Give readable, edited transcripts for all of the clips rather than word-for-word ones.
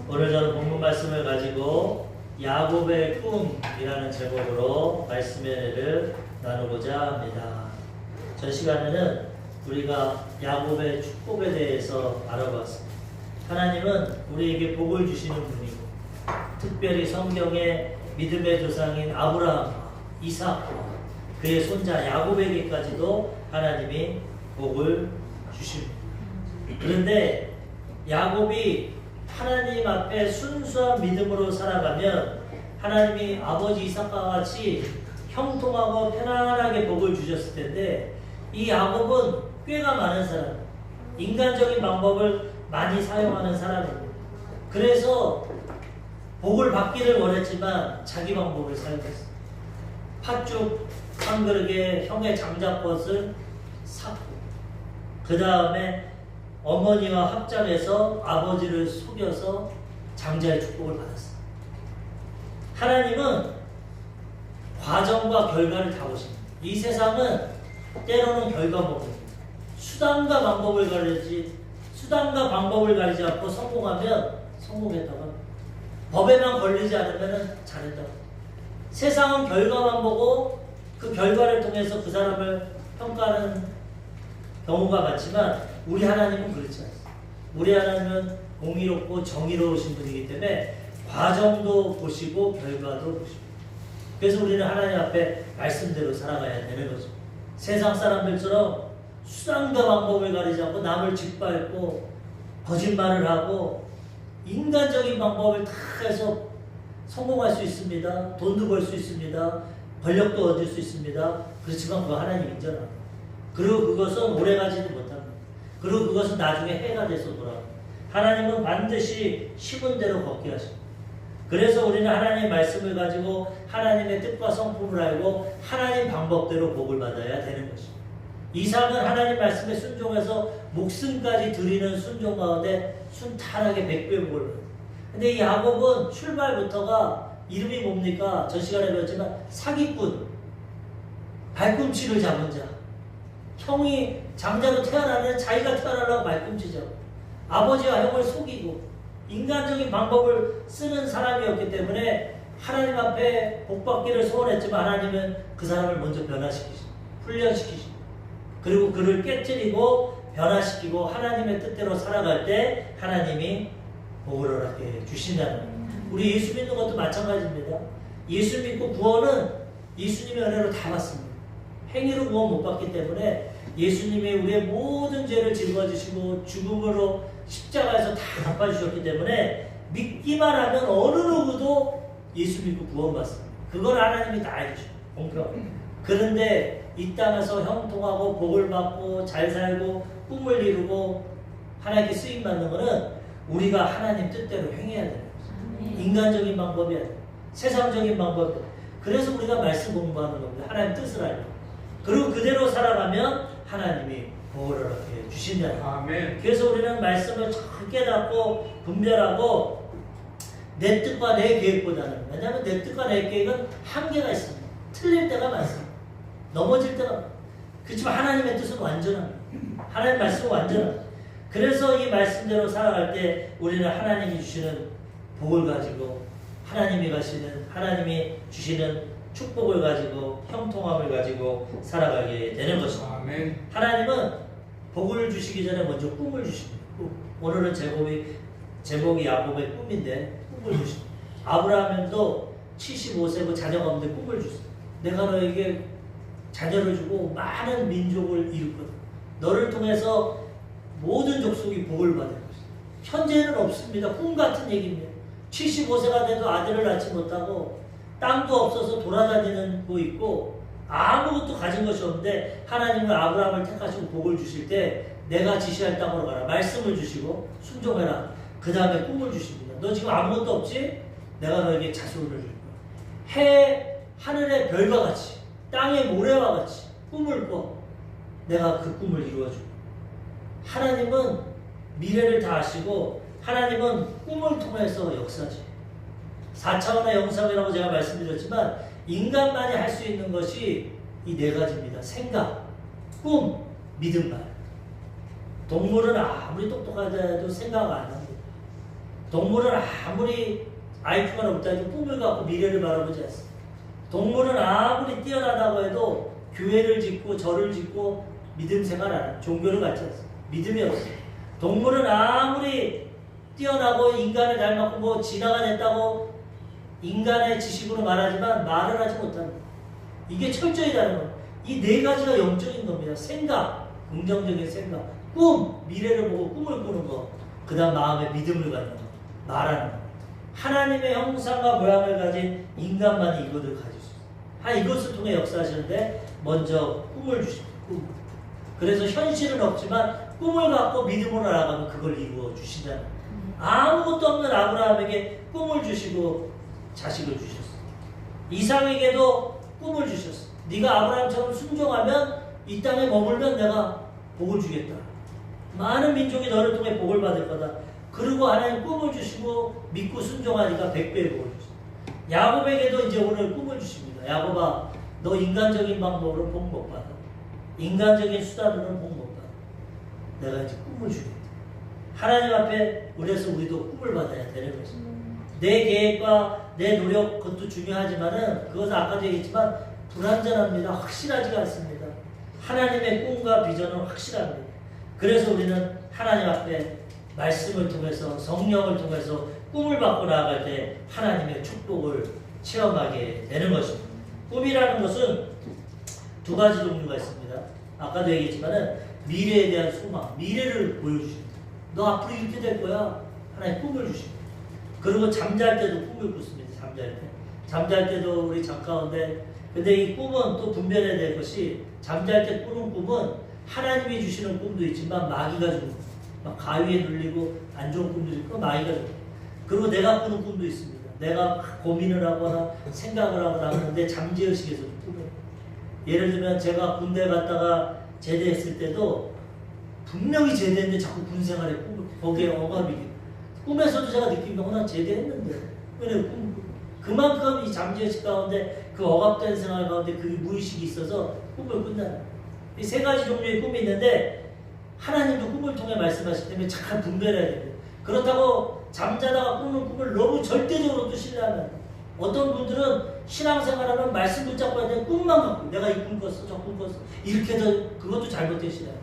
오늘 저는 본문 말씀을 가지고 야곱의 꿈이라는 제목으로 말씀의 은혜를 나누고자 합니다. 전 시간에는 우리가 야곱의 축복에 대해서 알아봤습니다. 하나님은 우리에게 복을 주시는 분이고, 특별히 성경의 믿음의 조상인 아브라함과 이삭과 그의 손자 야곱에게까지도 하나님이 복을 주십니다. 그런데 야곱이 하나님 앞에 순수한 믿음으로 살아가면 하나님이 아버지 이삭과 같이 형통하고 편안하게 복을 주셨을 텐데, 이 야곱은 꾀가 많은 사람, 인간적인 방법을 많이 사용하는 사람입니다. 그래서 복을 받기를 원했지만 자기 방법을 사용했어요. 팥죽 한 그릇에 형의 장자벗을 샀고, 그 다음에 어머니와 합작해서 아버지를 속여서 장자의 축복을 받았어요. 하나님은 과정과 결과를 다 보십니다. 이 세상은 때로는 결과법입니다. 수단과 방법을 가리지 않고 성공하면 성공했다고 합니다. 법에만 걸리지 않으면 잘했다고 합니다. 세상은 결과만 보고 그 결과를 통해서 그 사람을 평가하는 경우가 많지만 우리 하나님은 그렇지 않습니다. 우리 하나님은 공의롭고 정의로우신 분이기 때문에 과정도 보시고 결과도 보시고, 그래서 우리는 하나님 앞에 말씀대로 살아가야 되는 거죠. 세상 사람들처럼 수단과 방법을 가리지 않고 남을 짓밟고 거짓말을 하고 인간적인 방법을 다 해서 성공할 수 있습니다. 돈도 벌 수 있습니다. 권력도 얻을 수 있습니다. 그렇지만 그거 하나님 인정합니다. 그리고 그것은 오래가지도 못합니다. 그리고 그것은 나중에 해가 돼서 돌아옵니다. 하나님은 반드시 심은 대로 걷게 하십니다. 그래서 우리는 하나님의 말씀을 가지고 하나님의 뜻과 성품을 알고 하나님 방법대로 복을 받아야 되는 것입니다. 이삭은 하나님 말씀에 순종해서 목숨까지 드리는 순종 가운데 순탄하게 100배 복을 받습니다. 근데 이 야곱은 출발부터가 이름이 뭡니까? 전 시간에 배웠지만 사기꾼, 발꿈치를 잡은 자. 형이 장자로 태어나면 자기가 태어나려고 발꿈치죠. 아버지와 형을 속이고 인간적인 방법을 쓰는 사람이었기 때문에 하나님 앞에 복받기를 소원했지만 하나님은 그 사람을 먼저 변화시키시고 훈련시키시고, 그리고 그를 깨뜨리고 변화시키고 하나님의 뜻대로 살아갈 때 하나님이 복을 허락해 주신다는 거예요. 우리 예수 믿는 것도 마찬가지입니다. 예수 믿고 구원은 예수님의 은혜로 다 받습니다. 행위로 구원 못 받기 때문에 예수님이 우리의 모든 죄를 짊어지시고 죽음으로 십자가에서 다 갚아주셨기 때문에 믿기만 하면 어느 누구도 예수 믿고 구원받습니다. 그걸 하나님이 다 해주셔요. 공평하게. 그런데 이 땅에서 형통하고 복을 받고 잘 살고 꿈을 이루고 하나님께 쓰임받는 것은 우리가 하나님 뜻대로 행해야 되는 거죠. 인간적인 방법이 아니라 세상적인 방법이. 그래서 우리가 말씀 공부하는 겁니다. 하나님 뜻을 알고. 그리고 그대로 살아가면 하나님이 복을 허락해 주신다. 아멘. 그래서 우리는 말씀을 잘 깨닫고 분별하고 내 뜻과 내 계획보다는, 왜냐하면 내 뜻과 내 계획은 한계가 있습니다. 틀릴 때가 많습니다. 넘어질 때가 많습니다. 그렇지만 하나님의 뜻은 완전합니다. 하나님 말씀은 완전합니다. 그래서 이 말씀대로 살아갈 때 우리는 하나님이 주시는 복을 가지고 하나님이 주시는 축복을 가지고 형통함을 가지고 살아가게 되는 것입니다. 아멘. 하나님은 복을 주시기 전에 먼저 꿈을 주십니다. 오늘은 제목이 야곱의 꿈인데 꿈을 주십니다. 아브라함도 75세고 자녀가 없는데 꿈을 줬어요. 내가 너에게 자녀를 주고 많은 민족을 이룰 거다. 너를 통해서 모든 족속이 복을 받을 것이다. 현재는 없습니다. 꿈 같은 얘기입니다. 75세가 돼도 아들을 낳지 못하고 땅도 없어서 돌아다니는 거 있고 아무것도 가진 것이 없는데 하나님은 아브라함을 택하시고 복을 주실 때 내가 지시할 땅으로 가라. 말씀을 주시고 순종해라. 그 다음에 꿈을 주십니다. 너 지금 아무것도 없지? 내가 너에게 자손을 줄 거야. 하늘의 별과 같이 땅의 모래와 같이 꿈을 꿔. 내가 그 꿈을 이루어줄 거야. 하나님은 미래를 다 아시고 하나님은 꿈을 통해서 역사지. 4차원의 영성이라고 제가 말씀드렸지만 인간만이 할 수 있는 것이 이 네 가지입니다. 생각, 꿈, 믿음만. 동물은 아무리 똑똑하다 해도 생각 안 합니다. 동물은 아무리 IQ가 높다 해도 꿈을 갖고 미래를 바라보지 않습니다. 동물은 아무리 뛰어나다고 해도 교회를 짓고 절을 짓고 믿음 생활 안 해요. 종교를 갖지 않습니다. 믿음이 없어요. 동물은 아무리 뛰어나고 인간을 닮았고 뭐 진화가 됐다고 인간의 지식으로 말하지만 말을 하지 못합니다. 이게 철저히 다른 거예요. 이 네 가지가 영적인 겁니다. 생각, 긍정적인 생각, 꿈, 미래를 보고 꿈을 꾸는 거, 그 다음 마음에 믿음을 갖는 거, 말하는 거. 하나님의 형상과 모양을 가진 인간만이 이것을 가질 수 있어요. 이것을 통해 역사하시는데 먼저 꿈을 주십니다. 꿈. 그래서 현실은 없지만 꿈을 갖고 믿음으로 나아가면 그걸 이루어 주시잖아요. 아무것도 없는 아브라함에게 꿈을 주시고 자식을 주셨어요. 이삭에게도 꿈을 주셨어요. 네가 아브라함처럼 순종하면 이 땅에 머물면 내가 복을 주겠다. 많은 민족이 너를 통해 복을 받을 거다. 그리고 하나님 꿈을 주시고 믿고 순종하니까 100배의 복을 주셨어요. 야곱에게도 이제 오늘 꿈을 주십니다. 야곱아, 너 인간적인 방법으로 복 못 받아. 인간적인 수단으로는 복 못 받아. 내가 이제 꿈을 주겠다. 하나님 앞에 그래서 우리도 꿈을 받아야 되는 것입니다. 내 계획과 내 노력 그것도 중요하지만은 그것은 아까도 얘기했지만 불완전합니다. 확실하지가 않습니다. 하나님의 꿈과 비전은 확실합니다. 그래서 우리는 하나님 앞에 말씀을 통해서 성령을 통해서 꿈을 받고 나아갈 때 하나님의 축복을 체험하게 되는 것입니다. 꿈이라는 것은 두 가지 종류가 있습니다. 아까도 얘기했지만은 미래에 대한 소망, 미래를 보여주십니다. 너 앞으로 이렇게 될 거야. 하나님 꿈을 주십니다. 그리고 잠잘 때도 꿈을 꾼습니다. 잠잘 때. 잠잘 때도 우리 잠 가운데 근데 이 꿈은 또 분별해야 될 것이 잠잘 때 꾸는 꿈은 하나님이 주시는 꿈도 있지만 마귀가 주는 꿈. 막 가위에 눌리고 안 좋은 꿈도 있고 마귀가 주는 꿈. 그리고 내가 꾸는 꿈도 있습니다. 내가 고민을 하거나 생각을 하거나 하는데 잠재의식에서도 꿈을. 예를 들면 제가 군대 갔다가 제대했을 때도 분명히 제대했는데 자꾸 군 생활에 꿈을 거기에 억압이 꿈에서도 제가 느끼면 난 제대했는데 왜 꿈 그만큼 이 잠재의식 가운데 그 억압된 생활 가운데 그 무의식이 있어서 꿈을 꾼다는 이 세 가지 종류의 꿈이 있는데 하나님도 꿈을 통해 말씀하시기 때문에 잘 분별해야 됩니다. 그렇다고 잠자다가 꾸는 꿈을 너무 절대적으로 또 신뢰하면 어떤 분들은 신앙생활하면 말씀 붙잡고 해야 되는 꿈만 갖고 내가 이 꿈 꿨어 저 꿈 꿨어 이렇게 해서 그것도 잘못된 신앙.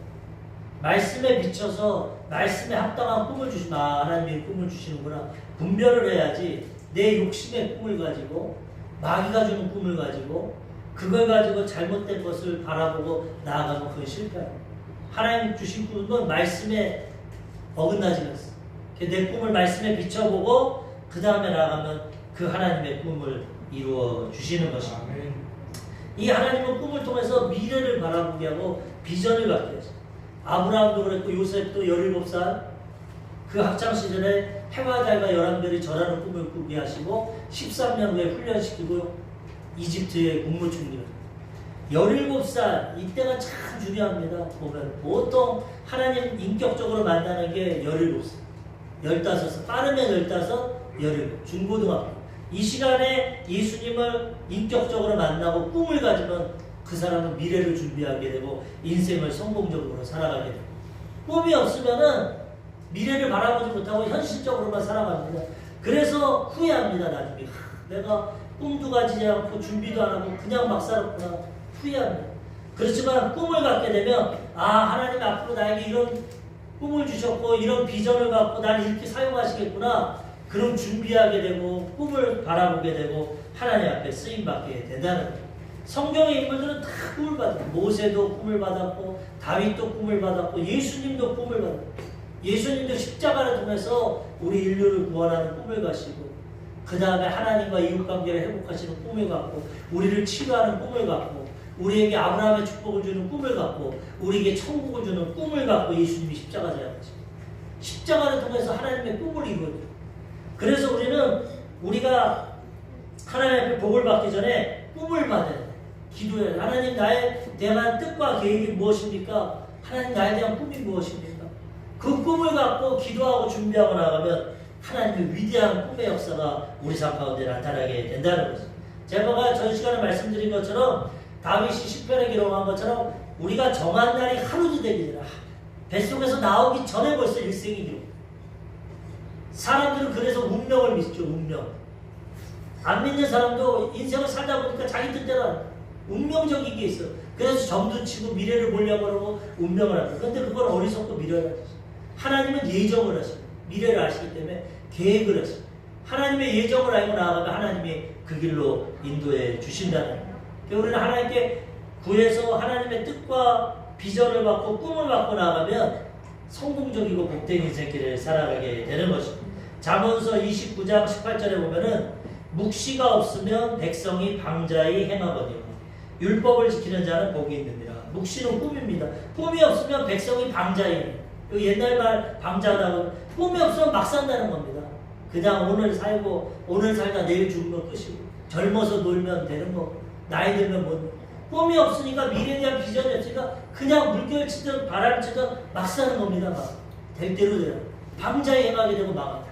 말씀에 비춰서 말씀에 합당한 꿈을 주시면 하나님이 꿈을 주시는구나 분별을 해야지 내 욕심의 꿈을 가지고 마귀가 주는 꿈을 가지고 그걸 가지고 잘못된 것을 바라보고 나아가면 그건 실패합니다. 하나님 주신 꿈은 말씀에 어긋나지 않습니다. 내 꿈을 말씀에 비춰보고 그 다음에 나아가면 그 하나님의 꿈을 이루어 주시는 것입니다. 이 하나님은 꿈을 통해서 미래를 바라보게 하고 비전을 갖게 하죠. 아브라함도 그랬고 요셉도 17살 그 학창시절에 해와 달과 11별이 절하는 꿈을 꾸게 하시고 13년 후에 훈련시키고 이집트의 국무총리가 17살 이때가 참 중요합니다. 보면 보통 하나님 인격적으로 만나는 게 17살 15살 빠르면 15, 17 중고등학교 이 시간에 예수님을 인격적으로 만나고 꿈을 가지면 그 사람은 미래를 준비하게 되고 인생을 성공적으로 살아가게 되고 꿈이 없으면은 미래를 바라보지 못하고 현실적으로만 살아갑니다. 그래서 후회합니다. 나중에 내가 꿈도 가지지 않고 준비도 안 하고 그냥 막 살았구나 후회합니다. 그렇지만 꿈을 갖게 되면 하나님 앞으로 나에게 이런 꿈을 주셨고 이런 비전을 갖고 나를 이렇게 사용하시겠구나 그럼 준비하게 되고 꿈을 바라보게 되고 하나님 앞에 쓰임받게 된다는 거예요. 성경의 인물들은 다 꿈을 받았고 모세도 꿈을 받았고 다윗도 꿈을 받았고 예수님도 꿈을 받았고 예수님도 십자가를 통해서 우리 인류를 구원하는 꿈을 가시고 그 다음에 하나님과 이웃관계를 회복하시는 꿈을 갖고 우리를 치유하는 꿈을 갖고 우리에게 아브라함의 축복을 주는 꿈을 갖고 우리에게 천국을 주는 꿈을 갖고 예수님이 십자가 제하십니다. 십자가를 통해서 하나님의 꿈을 이루어요. 그래서 우리가 하나님 앞에 복을 받기 전에 꿈을 받아야 돼. 기도해야 돼. 하나님 나에 대한 뜻과 계획이 무엇입니까? 하나님 나에 대한 꿈이 무엇입니까? 그 꿈을 갖고 기도하고 준비하고 나가면 하나님의 위대한 꿈의 역사가 우리 삶 가운데 나타나게 된다는 것입니다. 제가 전 시간에 말씀드린 것처럼 다윗이 시편에 기록한 것처럼 우리가 정한 날이 하루도 되기 전에 뱃속에서 나오기 전에 벌써 일생이 기록. 사람들은 그래서 운명을 믿죠. 운명. 안 믿는 사람도 인생을 살다 보니까 자기 뜻대로 운명적인 게 있어. 그래서 점도 치고 미래를 보려고 하고 운명을 합니다. 그런데 그걸 어리석고 미련하죠. 하나님은 예정을 하십니다. 미래를 아시기 때문에 계획을 하십니다. 하나님의 예정을 알고 나아가면 하나님이 그 길로 인도해 주신다는 거예요. 우리는 하나님께 구해서 하나님의 뜻과 비전을 받고 꿈을 받고 나아가면 성공적이고 복된 인생길을 살아가게 되는 것입니다. 잠언서 29장 18절에 보면은 묵시가 없으면 백성이 방자히 행하거니와 율법을 지키는 자는 복이 있느니라. 묵시는 꿈입니다. 꿈이 없으면 백성이 방자히 해요. 옛날 말 방자라고 꿈이 없으면 막 산다는 겁니다. 그냥 오늘 살고 오늘 살다 내일 죽으면 끝이고 젊어서 놀면 되는 거고 나이 들면 못. 꿈이 없으니까 미래에 대한 비전이 없으니까 그냥 물결 치든 바람 치든 막 사는 겁니다. 막 될 대로 돼요. 방자에 행하게 되고 막아요.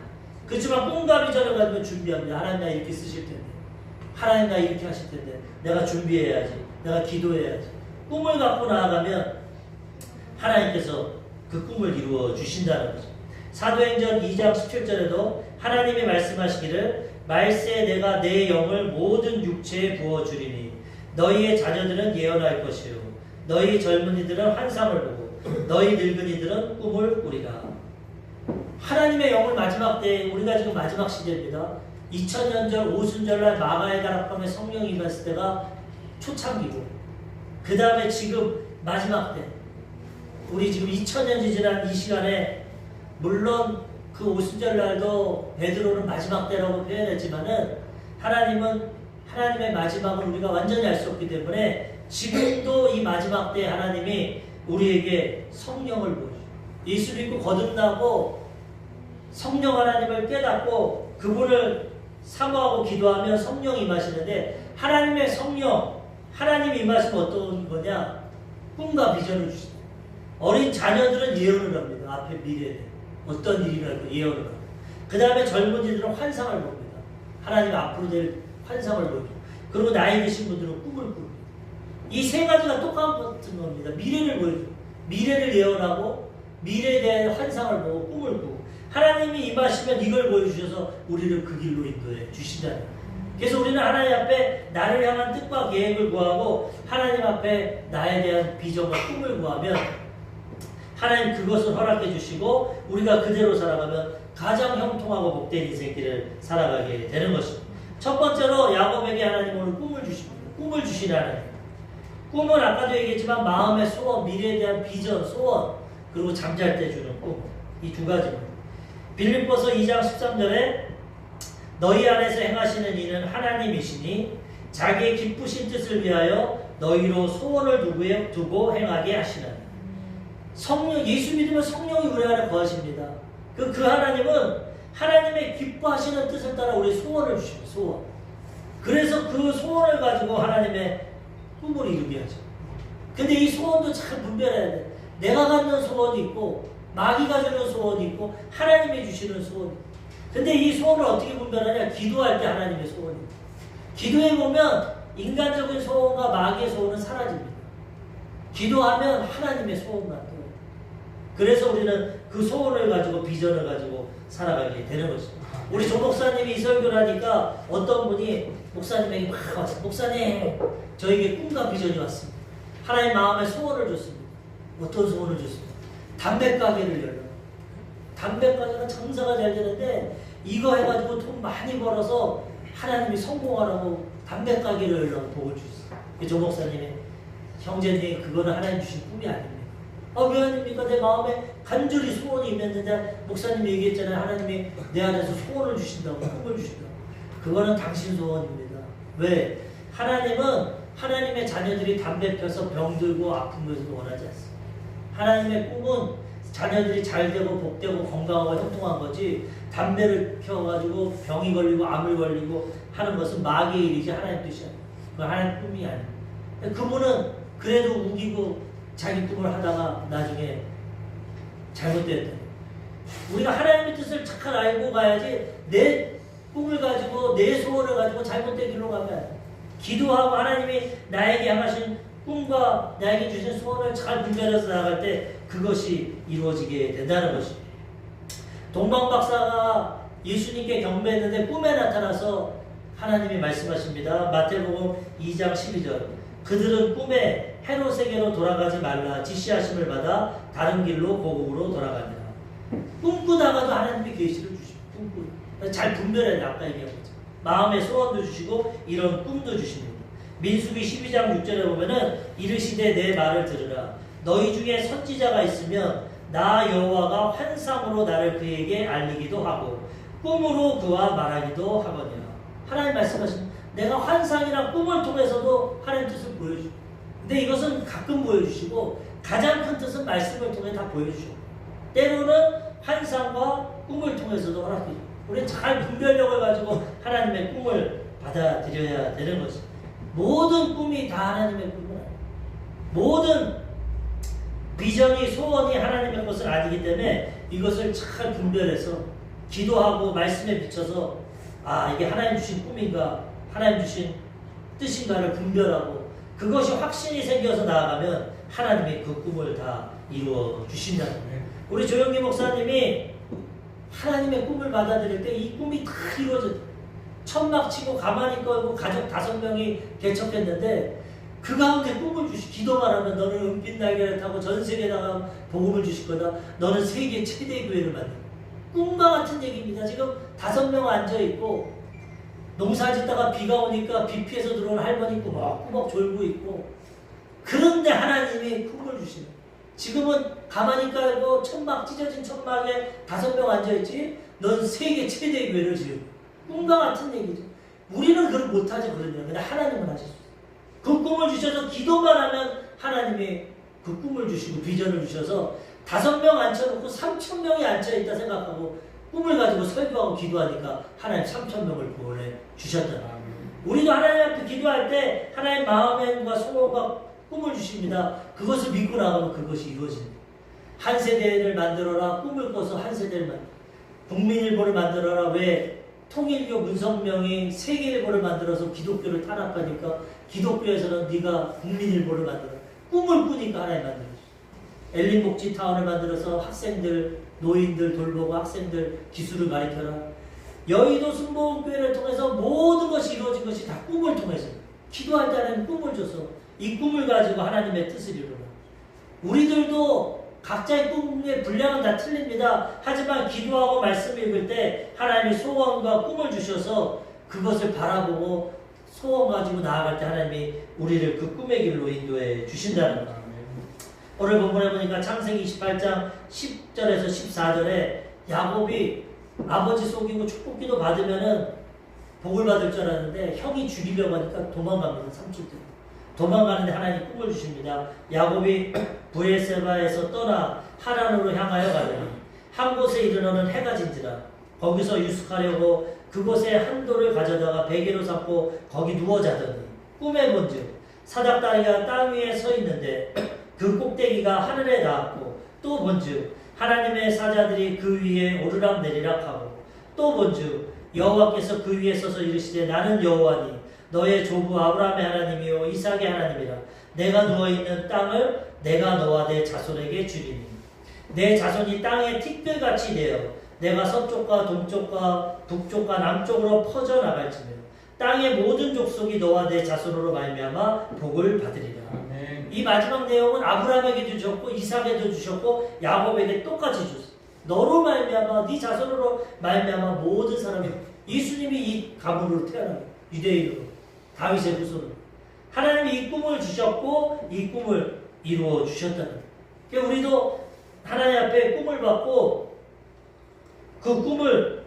그렇지만 꿈과 비전을 가지고 준비합니다. 하나님 나 이렇게 쓰실 텐데 하나님 나 이렇게 하실 텐데 내가 준비해야지. 내가 기도해야지. 꿈을 갖고 나아가면 하나님께서 그 꿈을 이루어 주신다는 거죠. 사도행전 2장 17절에도 하나님이 말씀하시기를 말세 내가 내 영을 모든 육체에 부어주리니 너희의 자녀들은 예언할 것이요 너희 젊은이들은 환상을 보고 너희 늙은이들은 꿈을 꾸리라. 하나님의 영을 마지막 때 우리가 지금 마지막 시대입니다. 2000년절 오순절날 마가의 다락방에 성령이 임했을 때가 초창기고 그 다음에 지금 마지막 때 우리 지금 2000년이 지난 이 시간에 물론 그 오순절날도 베드로는 마지막 때라고 표현했지만은 하나님의 마지막은 우리가 완전히 알 수 없기 때문에 지금도 이 마지막 때 하나님이 우리에게 성령을 보여줘요. 예수 믿고 거듭나고 성령 하나님을 깨닫고 그분을 사모하고 기도하면 성령이 임하시는데 하나님의 성령, 하나님이 임하시면 어떤 거냐? 꿈과 비전을 주시다. 어린 자녀들은 예언을 합니다. 앞에 미래에 어떤 일이라도 예언을 합니다. 그 다음에 젊은이들은 환상을 봅니다. 하나님 앞으로 될 환상을 보여줘. 그리고 나이 드신 분들은 꿈을 꿉니다. 이 세 가지가 똑같은 겁니다. 미래를 보여줘. 미래를 예언하고 미래에 대한 환상을 보고 꿈을 꾸고 하나님이 임하시면 이걸 보여주셔서 우리를 그 길로 인도해 주신다는 거예요. 그래서 우리는 하나님 앞에 나를 향한 뜻과 계획을 구하고 하나님 앞에 나에 대한 비전과 꿈을 구하면 하나님 그것을 허락해 주시고 우리가 그대로 살아가면 가장 형통하고 복된 인생길을 살아가게 되는 것입니다. 첫 번째로 야곱에게 하나님 오늘 꿈을 주십니다. 꿈을 주시는 하나님. 꿈은 아까도 얘기했지만 마음의 소원, 미래에 대한 비전, 소원, 그리고 잠잘 때 주는 꿈. 이 두 가지입니다. 빌립보서 2장 13절에 너희 안에서 행하시는 이는 하나님이시니 자기의 기쁘신 뜻을 위하여 너희로 소원을 두고 행하게 하시나니. 성령, 예수 믿으면 성령이 우리 안에 거하십니다. 그 하나님은 하나님의 기뻐하시는 뜻을 따라 우리 소원을 주십니다. 소원. 그래서 그 소원을 가지고 하나님의 꿈을 이루게 하죠. 근데 이 소원도 참 분별해야 돼. 내가 갖는 소원이 있고 마귀가 주는 소원이 있고 하나님이 주시는 소원이 있고. 근데 이 소원을 어떻게 분별하냐? 기도할 때 하나님의 소원이 있고. 기도해보면 인간적인 소원과 마귀의 소원은 사라집니다. 기도하면 하나님의 소원만 돼요. 그래서 우리는 그 소원을 가지고 비전을 가지고 살아가게 되는 것입니다. 우리 조 목사님이 이 설교를 하니까 어떤 분이 목사님에게 막 왔어요. 목사님, 저에게 꿈과 비전이 왔습니다. 하나님 마음에 소원을 줬습니다. 어떤 소원을 줬습니다? 담배 가게를 열려. 담배 가게가 장사가 잘 되는데 이거 해가지고 돈 많이 벌어서 하나님이 성공하라고 담배 가게를 열라고 복을 주셨어요. 조 목사님이 형제님 그거는 하나님 주신 꿈이 아닙니다. 왜 아닙니까? 내 마음에 간절히 소원이 있는데 목사님이 얘기했잖아요. 하나님이 내 안에서 소원을 주신다고 꿈을 주신다고. 그거는 당신 소원입니다. 왜? 하나님은 하나님의 자녀들이 담배 펴서 병들고 아픈 것을 원하지 않습니다. 하나님의 꿈은 자녀들이 잘 되고 복되고 건강하고 형통한 거지 담배를 펴가지고 병이 걸리고 암을 걸리고 하는 것은 마귀의 일이지 하나님 뜻이 아니에요. 그건 하나님 꿈이 아닙니다. 그분은 그래도 우기고 자기 꿈을 하다가 나중에 잘못됐다. 우리가 하나님의 뜻을 착한 알고 가야지 내 꿈을 가지고 내 소원을 가지고 잘못된 길로 가면 안 돼. 기도하고 하나님이 나에게 향하신 꿈과 나에게 주신 소원을 잘 분별해서 나아갈 때 그것이 이루어지게 된다는 것입니다. 동방 박사가 예수님께 경배했는데 꿈에 나타나서 하나님이 말씀하십니다. 마태복음 2장 12절. 그들은 꿈에 헤롯에게로 돌아가지 말라 지시하심을 받아 다른 길로 고국으로 돌아가니라. 꿈꾸다가도 하나님이 계시를 주시고 꿈꾸. 잘 분별해야 돼. 아까 얘기한 거죠. 마음의 소원도 주시고 이런 꿈도 주십니다. 민수기 12장 6절에 보면은 이르시되 내 말을 들으라. 너희 중에 선지자가 있으면 나 여호와가 환상으로 나를 그에게 알리기도 하고 꿈으로 그와 말하기도 하거니와. 하나님 말씀하신 내가 환상이나 꿈을 통해서도 하나님 뜻을 보여주고, 근데 이것은 가끔 보여주시고 가장 큰 뜻은 말씀을 통해 다 보여주시고, 때로는 환상과 꿈을 통해서도 허락해주고, 우리 잘 분별력을 가지고 하나님의 꿈을 받아들여야 되는 것입니다. 모든 꿈이 다 하나님의 꿈은 아니에요. 모든 비전이 소원이 하나님의 것은 아니기 때문에 이것을 잘 분별해서 기도하고 말씀에 비춰서 이게 하나님 주신 꿈인가 하나님 주신 뜻인가를 분별하고 그것이 확신이 생겨서 나아가면 하나님이 그 꿈을 다 이루어 주신다는 거예요. 우리 조영기 목사님이 하나님의 꿈을 받아들일 때 이 꿈이 다 이루어져. 천막 치고 가만히 걸고 가족 5명이 개척했는데 그 가운데 꿈을 기도만 하면 너는 은빛 날개를 타고 전 세계에다가 복음을 주실 거다. 너는 세계 최대 교회를 만들. 꿈과 같은 얘기입니다. 지금 5명 앉아있고 농사 짓다가 비가 오니까 비 피해서 들어온 할머니 꾸벅꾸벅 졸고 있고, 그런데 하나님이 꿈을 주시는. 지금은 가만히 깔고 찢어진 천막에 5명 앉아있지. 넌 세계 최대 교회를 지을. 꿈과 같은 얘기죠. 우리는 그걸 못하지 그러냐. 근데 하나님은 하실 수 있어요. 그 꿈을 주셔서 기도만 하면 하나님이 그 꿈을 주시고 비전을 주셔서 5명 앉혀놓고 3,000명이 앉아있다 생각하고 꿈을 가지고 설교하고 기도하니까 하나님 3,000명을 구원해 주셨다. 우리도 하나님 앞에 기도할 때 하나님 마음과 소원과 꿈을 주십니다. 그것을 믿고 나가면 그것이 이루어집니다. 한 세대를 만들어라. 꿈을 꿔서 한 세대를 만들어. 국민일보를 만들어라. 왜? 통일교 문성명이 세계일보를 만들어서 기독교를 탄압하니까 기독교에서는 네가 국민일보를 만들어. 꿈을 꾸니까 하나님 만들어주셨어. 엘린복지타운을 만들어서 학생들, 노인들 돌보고 학생들 기술을 가르쳐라. 여의도 순복음교회를 통해서 모든 것이 이루어진 것이 다 꿈을 통해서. 기도할 때 하나님 꿈을 줘서 이 꿈을 가지고 하나님의 뜻을 이루라. 우리들도 각자의 꿈의 분량은 다 틀립니다. 하지만 기도하고 말씀 읽을 때 하나님이 소원과 꿈을 주셔서 그것을 바라보고 소원 가지고 나아갈 때 하나님이 우리를 그 꿈의 길로 인도해 주신다는 것. 오늘 본문에 보니까 창세기 28장 10절에서 14절에 야곱이 아버지 속이고 축복기도 받으면은 복을 받을 줄 알았는데 형이 죽이려고 하니까 도망갑니다. 삼촌 때. 도망가는데 하나님이 꿈을 주십니다. 야곱이 브에세바에서 떠나 하란으로 향하여 가더니 한 곳에 이르러는 해가 진지라. 거기서 유숙하려고 그곳에 한 돌을 가져다가 베개로 삼고 거기 누워 자더니 꿈에 본즉 사닥다리가 땅 위에 서 있는데 그 꼭대기가 하늘에 닿았고, 또 본즉 하나님의 사자들이 그 위에 오르락 내리락 하고, 또 본즉 여호와께서 그 위에 서서 이르시되 나는 여호와니 너의 조부 아브라함의 하나님이요 이삭의 하나님이라. 내가 누워있는 땅을 내가 너와 내 자손에게 주리니 내 자손이 땅의 티끌같이 되어 내가 서쪽과 동쪽과 북쪽과 남쪽으로 퍼져나갈지며 땅의 모든 족속이 너와 내 자손으로 말미암아 복을 받으리라. 아멘. 이 마지막 내용은 아브라함에게 주셨고 이삭에도 주셨고 야곱에게 똑같이 줬어요. 너로 말미암아 네 자손으로 말미암아 모든 사람이, 예수님이 이 가문으로 태어나요. 유대인으로 다윗의 후손으로 하나님이 이 꿈을 주셨고 이 꿈을 이루어 주셨다는 거예요. 그러니까 우리도 하나님 앞에 꿈을 받고 그 꿈을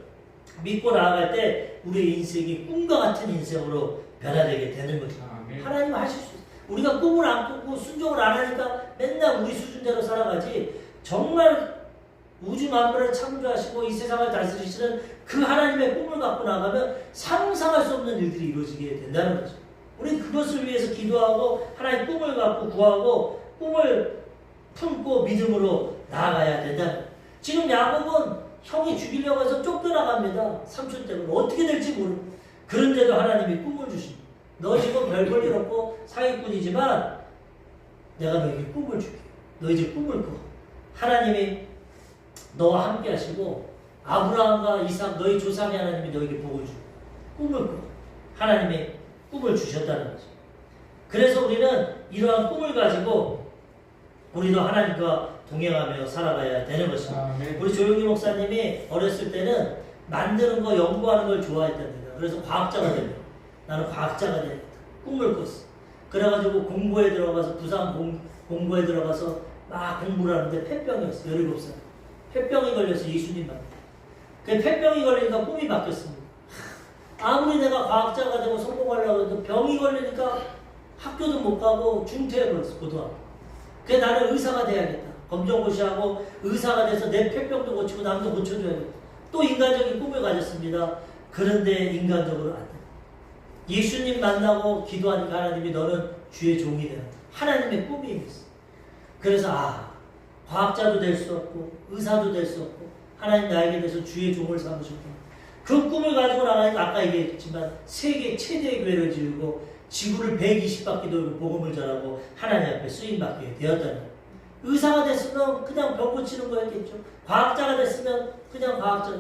믿고 나아갈 때 우리의 인생이 꿈과 같은 인생으로 변화되게 되는 거죠. 하나님은 하실 수 있어요. 우리가 꿈을 안 꾸고 순종을 안 하니까 맨날 우리 수준대로 살아가지, 정말 우주 만물을 창조하시고 이 세상을 다스리시는 그 하나님의 꿈을 갖고 나가면 상상할 수 없는 일들이 이루어지게 된다는 거죠. 우리 그것을 위해서 기도하고 하나님 꿈을 갖고 구하고 꿈을 품고 믿음으로 나아가야 된다는 거예요. 지금 야곱은 형이 죽이려고 해서 쫓겨나갑니다. 삼촌 때문에 어떻게 될지 모르고. 그런데도 하나님이 꿈을 주십니다. 너 지금 별 볼 일 없고 사기꾼이지만 내가 너에게 꿈을 줄게. 너 이제 꿈을 꿔. 하나님이 너와 함께 하시고 아브라함과 이삭 너희 조상의 하나님이 너에게 복을 주고 꿈을 꿔. 하나님의 꿈을 주셨다는 거죠. 그래서 우리는 이러한 꿈을 가지고 우리도 하나님과 동행하며 살아가야 되는 것입니다. 우리 조용기 목사님이 어렸을 때는 만드는 거 연구하는 걸 좋아했답니다. 그래서 과학자가 되면 나는 과학자가 되겠다. 꿈을 꿨어. 그래가지고 공부에 들어가서 부산 공부에 들어가서 막 공부를 하는데 폐병이었어. 17살. 폐병이 걸려서 예수님 만나. 그 폐병이 걸리니까 꿈이 바뀌었습니다. 아무리 내가 과학자가 되고 성공하려고 해도 병이 걸리니까 학교도 못 가고 중퇴해버렸어. 고등학교. 그래서 나는 의사가 돼야겠다. 검정고시하고 의사가 돼서 내 폐병도 고치고 남도 고쳐줘야겠다. 또 인간적인 꿈을 가졌습니다. 그런데 인간적으로 안 돼. 예수님 만나고 기도하니까 하나님이 너는 주의 종이 되라. 하나님의 꿈이 있어. 그래서 과학자도 될 수 없고 의사도 될 수 없고 하나님 나에게 대해서 주의 종을 삼으셨구나. 그 꿈을 가지고 나가니까 아까 얘기했지만 세계 최대의 교회를 지으고 지구를 120바퀴 돌고 복음을 전하고 하나님 앞에 쓰임받게 되었다는 거예요. 의사가 됐으면 그냥 병 고치는 거였겠죠. 과학자가 됐으면 그냥 과학자.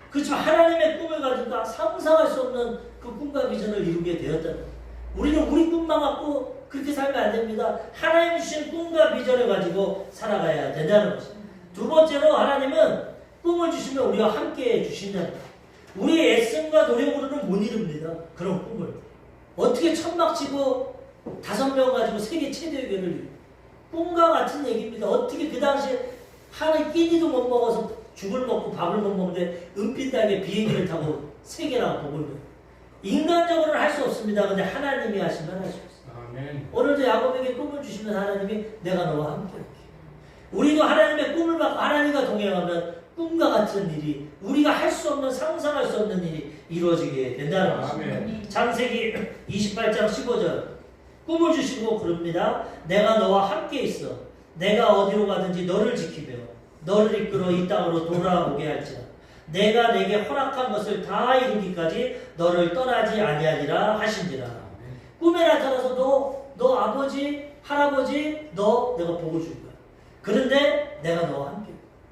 그렇지만 하나님의 꿈을 가지고 상상할 수 없는 그 꿈과 비전을 이루게 되었다는 거예요. 우리는 우리 꿈만 갖고 그렇게 살면 안 됩니다. 하나님 주신 꿈과 비전을 가지고 살아가야 된다는 것입니다. 두 번째로 하나님은 꿈을 주시면 우리와 함께 주신다는 거예요. 우리의 애씀과 노력으로는 못 이룹니다. 그런 꿈을. 어떻게 천막 치고 5명 가지고 세계 최대의 교회를 이루고 꿈과 같은 얘기입니다. 어떻게 그 당시에 하나의 끼니도 못 먹어서 죽을 먹고 밥을 못 먹는데 은빛 땅에 비행기를 타고 세계나 복을 배워. 인간적으로는 할 수 없습니다. 근데 하나님이 하시면 할 수 있어요. 아멘. 오늘도 야곱에게 꿈을 주시면 하나님이 내가 너와 함께 할게. 우리도 하나님의 꿈을 받고 하나님과 동행하면 꿈과 같은 일이 우리가 할 수 없는 상상할 수 없는 일이 이루어지게 된다는 것입니다. 창세기 28장 15절 꿈을 주시고 그럽니다. 내가 너와 함께 있어. 내가 어디로 가든지 너를 지키며 너를 이끌어 이 땅으로 돌아오게 할지라. 내가 내게 허락한 것을 다 이루기까지 너를 떠나지 아니하리라 하신지라. 꿈에 나타나서 너 아버지 할아버지 너 내가 복을 줄 거야. 그런데 내가 너와 함께.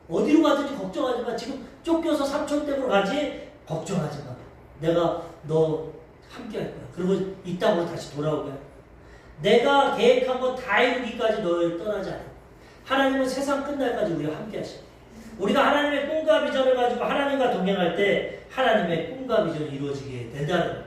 어디로 가든지 걱정하지 마. 지금 쫓겨서 삼촌 댁으로 가지 걱정하지 마. 내가 너 함께 할 거야. 그리고 이 땅으로 다시 돌아오게 할 거야. 내가 계획한 거 다 이루기까지 너를 떠나지 않아. 하나님은 세상 끝날까지 우리와 함께 하십니다. 우리가 하나님의 꿈과 비전을 가지고 하나님과 동행할 때 하나님의 꿈과 비전이 이루어지게 된다는 거예요.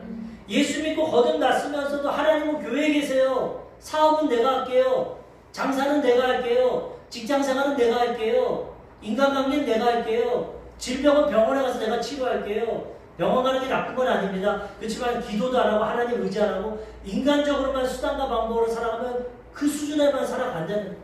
예수 믿고 거듭났으면서도 하나님은 교회에 계세요. 사업은 내가 할게요. 장사는 내가 할게요. 직장생활은 내가 할게요. 인간관계는 내가 할게요. 질병은 병원에 가서 내가 치료할게요. 병원 가는 게 나쁜 건 아닙니다. 그렇지만 기도도 안 하고 하나님 의지 안 하고 인간적으로만 수단과 방법으로 살아가면 그 수준에만 살아간다는 거예요.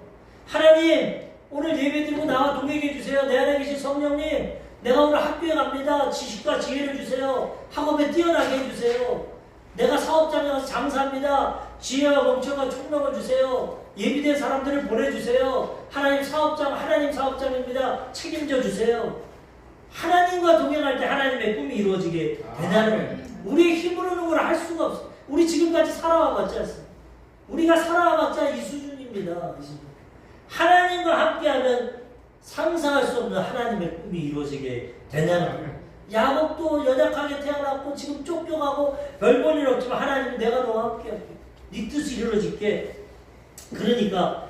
하나님 오늘 예배 드리고 나와 동행해 주세요. 내 안에 계신 성령님 내가 오늘 학교에 갑니다. 지식과 지혜를 주세요. 학업에 뛰어나게 해주세요. 내가 사업장에 가서 장사합니다. 지혜와 멍청과 총명을 주세요. 예비된 사람들을 보내주세요. 하나님 사업장입니다. 책임져 주세요. 하나님과 동행할 때 하나님의 꿈이 이루어지게 되나는 거예요. 우리의 힘으로는 뭘 할 수가 없어요. 우리 지금까지 살아와봤지 않습니까? 우리가 살아와봤자 이 수준입니다. 이 수준. 하나님과 함께하면 상상할 수 없는 하나님의 꿈이 이루어지게 된다는 거예요. 야곱도 연약하게 태어났고 지금 쫓겨가고 별 볼 일 없지만 하나님 내가 너와 함께할게. 네 뜻이 이루어질게. 그러니까